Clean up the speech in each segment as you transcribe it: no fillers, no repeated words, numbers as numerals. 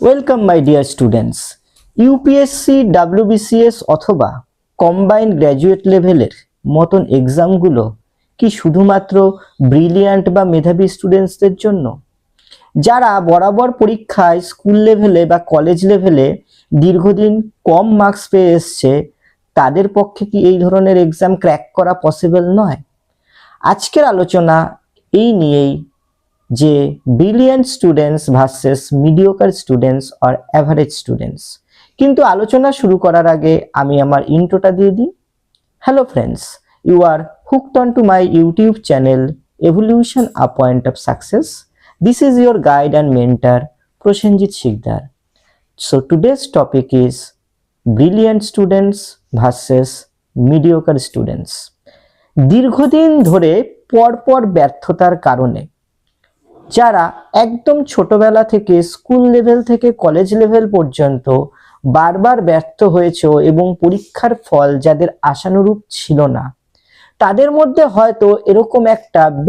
Welcome my dear students. UPSC, WBCS অথবা combined graduate লেভেলের মতন এক্সামগুলো কি শুধুমাত্র ব্রিলিয়ান্ট বা মেধাবী স্টুডেন্টসদের জন্য? যারা বরাবর পরীক্ষায় স্কুল লেভেলে বা কলেজ লেভেলে দীর্ঘদিন কম মার্কস পেয়ে এসছে, তাদের পক্ষে কি এই ধরনের এক্সাম ক্র্যাক করা পসিবল নয়? আজকের আলোচনা এই নিয়েই, যে brilliant students versus mediocre students or average students. কিন্তু আলোচনা শুরু করার আগে আমি আমার ইন্ট্রোটা দিয়ে দিই। Hello friends, you are hooked on to my YouTube channel Evolution A Point of Success. This is your guide and mentor Prosenjit Sikdar. So today's topic is brilliant students versus mediocre students. দীর্ঘদিন ধরে পরপর ব্যর্থতার কারণে যারা একদম ছোটবেলা থেকে school level থেকে কলেজ লেভেল পর্যন্ত বারবার ব্যর্থ হয়েছে এবং পরীক্ষার ফল যাদের আশানুরূপ ছিল না, তাদের মধ্যে হয়তো এরকম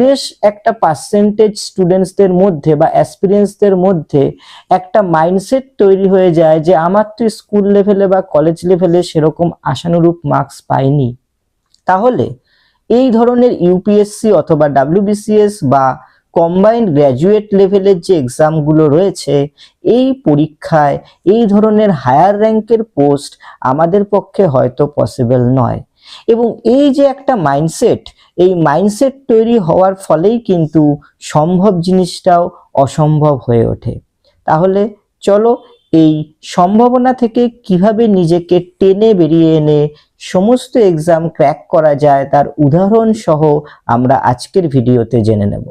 বেশ একটা পার্সেন্টেজ স্টুডেন্টসদের মধ্যে বা অ্যাসপিরিয়েন্সদের মধ্যে একটা মাইন্ডসেট তৈরি হয়ে যায় যে আমার তো স্কুল লেভেলে বা কলেজ লেভেলে সেরকম আশানুরূপ মার্কস পাইনি, তাহলে এই ধরনের ইউপিএসসি অথবা ডাব্লিউবিসিএস বা কম্বাইন্ড গ্র্যাজুয়েট লেভেলের যে এক্সামগুলো রয়েছে, এই পরীক্ষায় এই ধরনের হায়ার র্যাঙ্কের পোস্ট আমাদের পক্ষে হয়তো পসিবল নয়। এবং এই যে একটা মাইন্ডসেট, এই মাইন্ডসেট তৈরি হওয়ার ফলেই কিন্তু সম্ভব জিনিসটাও অসম্ভব হয়ে ওঠে। তাহলে চলো এই সম্ভাবনা থেকে কিভাবে নিজেকে টেনে বেরিয়ে এনে সমস্ত এক্সাম ক্র্যাক করা যায় তার উদাহরণ সহ আমরা আজকের ভিডিওতে জেনে নেব।